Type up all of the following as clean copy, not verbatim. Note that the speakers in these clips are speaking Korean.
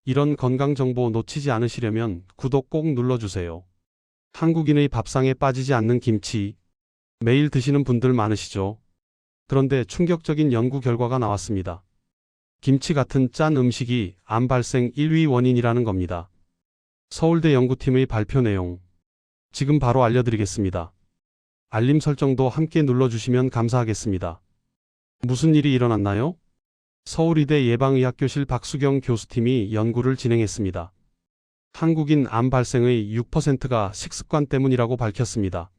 이런 건강 정보 놓치지 않으시려면 구독 꼭 눌러주세요. 한국인의 밥상에 빠지지 않는 김치. 매일 드시는 분들 많으시죠? 그런데 충격적인 연구 결과가 나왔습니다. 김치 같은 짠 음식이 암 발생 1위 원인이라는 겁니다. 서울대 연구팀의 발표 내용. 지금 바로 알려드리겠습니다. 알림 설정도 함께 눌러주시면 감사하겠습니다. 무슨 일이 일어났나요? 서울의대 예방의학교실 박수경 교수팀이 연구를 진행했습니다. 한국인 암 발생의 6%가 식습관 때문이라고 밝혔습니다.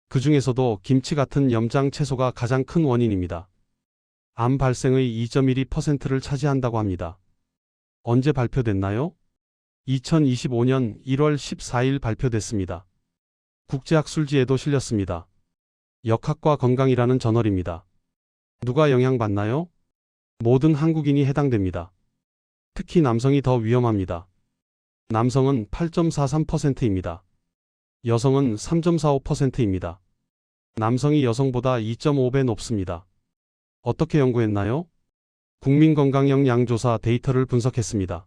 그 중에서도 김치 같은 염장 채소가 가장 큰 원인입니다. 암 발생의 2.12%를 차지한다고 합니다. 언제 발표됐나요? 2025년 1월 14일 발표됐습니다. 국제학술지에도 실렸습니다. 역학과 건강이라는 저널입니다. 누가 영향받나요? 모든 한국인이 해당됩니다. 특히 남성이 더 위험합니다. 남성은 8.43%입니다. 여성은 3.45%입니다. 남성이 여성보다 2.5배 높습니다. 어떻게 연구했나요? 국민건강영양조사 데이터를 분석했습니다.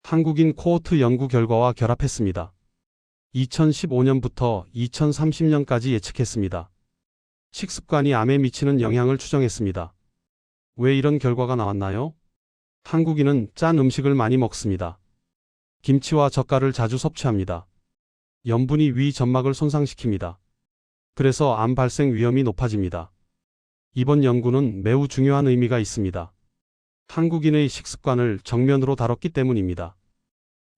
한국인 코호트 연구 결과와 결합했습니다. 2015년부터 2030년까지 예측했습니다. 식습관이 암에 미치는 영향을 추정했습니다. 왜 이런 결과가 나왔나요? 한국인은 짠 음식을 많이 먹습니다. 김치와 젓갈을 자주 섭취합니다. 염분이 위 점막을 손상시킵니다. 그래서 암 발생 위험이 높아집니다. 이번 연구는 매우 중요한 의미가 있습니다. 한국인의 식습관을 정면으로 다뤘기 때문입니다.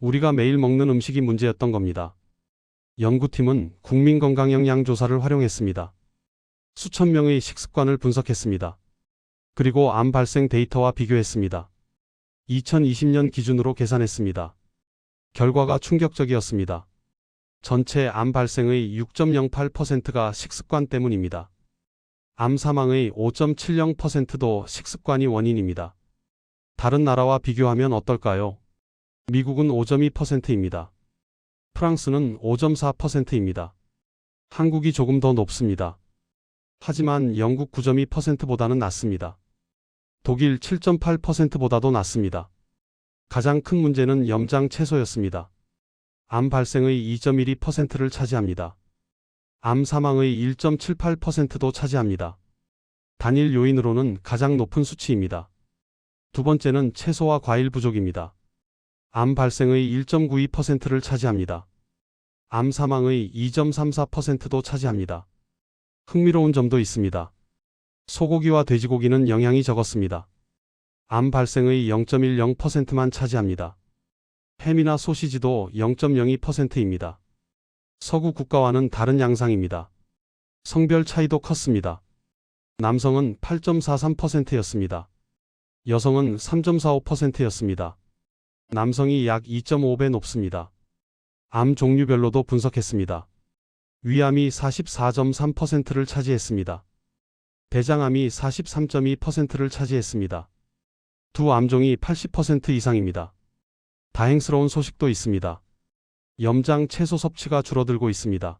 우리가 매일 먹는 음식이 문제였던 겁니다. 연구팀은 국민건강영양조사를 활용했습니다. 수천 명의 식습관을 분석했습니다. 그리고 암 발생 데이터와 비교했습니다. 2020년 기준으로 계산했습니다. 결과가 충격적이었습니다. 전체 암 발생의 6.08%가 식습관 때문입니다. 암 사망의 5.70%도 식습관이 원인입니다. 다른 나라와 비교하면 어떨까요? 미국은 5.2%입니다. 프랑스는 5.4%입니다. 한국이 조금 더 높습니다. 하지만 영국 9.2%보다는 낮습니다. 독일 7.8%보다도 낮습니다. 가장 큰 문제는 염장 채소였습니다. 암 발생의 2.12%를 차지합니다. 암 사망의 1.78%도 차지합니다. 단일 요인으로는 가장 높은 수치입니다. 두 번째는 채소와 과일 부족입니다. 암 발생의 1.92%를 차지합니다. 암 사망의 2.34%도 차지합니다. 흥미로운 점도 있습니다. 소고기와 돼지고기는 영향이 적었습니다. 암 발생의 0.10%만 차지합니다. 햄이나 소시지도 0.02%입니다. 서구 국가와는 다른 양상입니다. 성별 차이도 컸습니다. 남성은 8.43%였습니다. 여성은 3.45%였습니다. 남성이 약 2.5배 높습니다. 암 종류별로도 분석했습니다. 위암이 44.3%를 차지했습니다. 대장암이 43.2%를 차지했습니다. 두 암종이 80% 이상입니다. 다행스러운 소식도 있습니다. 염장 채소 섭취가 줄어들고 있습니다.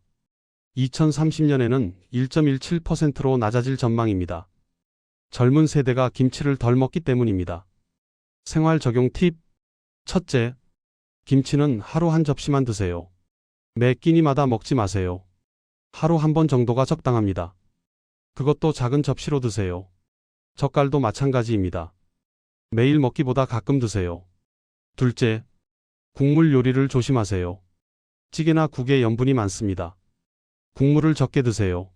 2030년에는 1.17%로 낮아질 전망입니다. 젊은 세대가 김치를 덜 먹기 때문입니다. 생활 적용 팁. 첫째, 김치는 하루 한 접시만 드세요. 매 끼니마다 먹지 마세요. 하루 한 번 정도가 적당합니다. 그것도 작은 접시로 드세요. 젓갈도 마찬가지입니다. 매일 먹기보다 가끔 드세요. 둘째, 국물 요리를 조심하세요. 찌개나 국에 염분이 많습니다. 국물을 적게 드세요.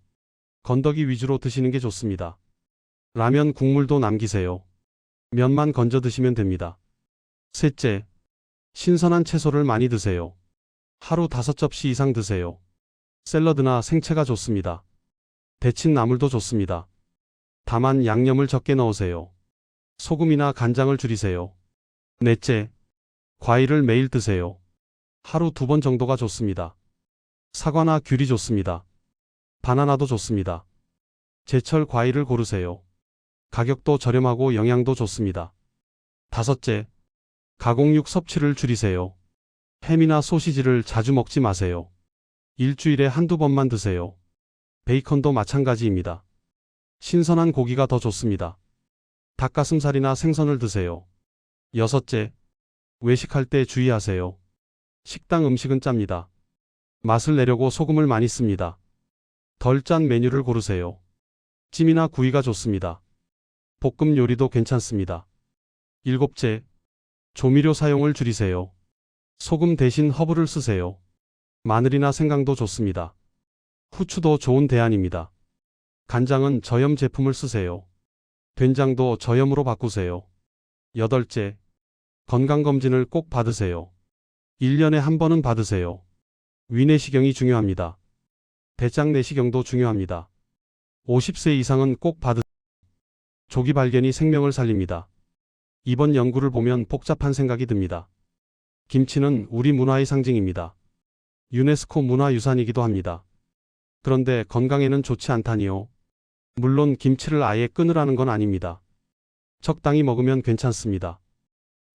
건더기 위주로 드시는 게 좋습니다. 라면 국물도 남기세요. 면만 건져 드시면 됩니다. 셋째, 신선한 채소를 많이 드세요. 하루 5접시 이상 드세요. 샐러드나 생채가 좋습니다. 데친 나물도 좋습니다. 다만 양념을 적게 넣으세요. 소금이나 간장을 줄이세요. 넷째, 과일을 매일 드세요. 하루 2번 정도가 좋습니다. 사과나 귤이 좋습니다. 바나나도 좋습니다. 제철 과일을 고르세요. 가격도 저렴하고 영양도 좋습니다. 다섯째, 가공육 섭취를 줄이세요. 햄이나 소시지를 자주 먹지 마세요. 일주일에 한두 번만 드세요. 베이컨도 마찬가지입니다. 신선한 고기가 더 좋습니다. 닭가슴살이나 생선을 드세요. 여섯째, 외식할 때 주의하세요. 식당 음식은 짭니다. 맛을 내려고 소금을 많이 씁니다. 덜 짠 메뉴를 고르세요. 찜이나 구이가 좋습니다. 볶음 요리도 괜찮습니다. 일곱째, 조미료 사용을 줄이세요. 소금 대신 허브를 쓰세요. 마늘이나 생강도 좋습니다. 후추도 좋은 대안입니다. 간장은 저염 제품을 쓰세요. 된장도 저염으로 바꾸세요. 여덟째, 건강검진을 꼭 받으세요. 1년에 한 번은 받으세요. 위내시경이 중요합니다. 대장 내시경도 중요합니다. 50세 이상은 꼭 받으세요. 조기 발견이 생명을 살립니다. 이번 연구를 보면 복잡한 생각이 듭니다. 김치는 우리 문화의 상징입니다. 유네스코 문화유산이기도 합니다. 그런데 건강에는 좋지 않다니요. 물론 김치를 아예 끊으라는 건 아닙니다. 적당히 먹으면 괜찮습니다.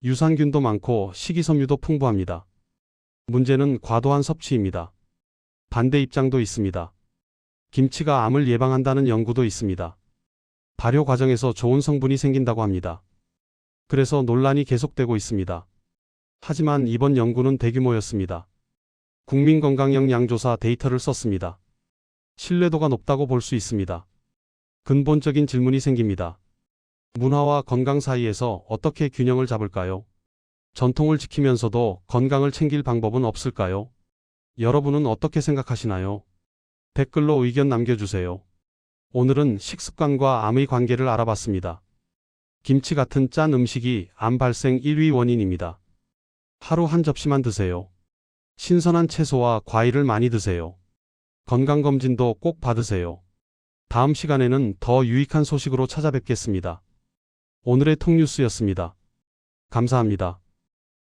유산균도 많고 식이섬유도 풍부합니다. 문제는 과도한 섭취입니다. 반대 입장도 있습니다. 김치가 암을 예방한다는 연구도 있습니다. 발효 과정에서 좋은 성분이 생긴다고 합니다. 그래서 논란이 계속되고 있습니다. 하지만 이번 연구는 대규모였습니다. 국민건강영양조사 데이터를 썼습니다. 신뢰도가 높다고 볼 수 있습니다. 근본적인 질문이 생깁니다. 문화와 건강 사이에서 어떻게 균형을 잡을까요? 전통을 지키면서도 건강을 챙길 방법은 없을까요? 여러분은 어떻게 생각하시나요? 댓글로 의견 남겨주세요. 오늘은 식습관과 암의 관계를 알아봤습니다. 김치 같은 짠 음식이 암 발생 1위 원인입니다. 하루 한 접시만 드세요. 신선한 채소와 과일을 많이 드세요. 건강검진도 꼭 받으세요. 다음 시간에는 더 유익한 소식으로 찾아뵙겠습니다. 오늘의 톡뉴스였습니다. 감사합니다.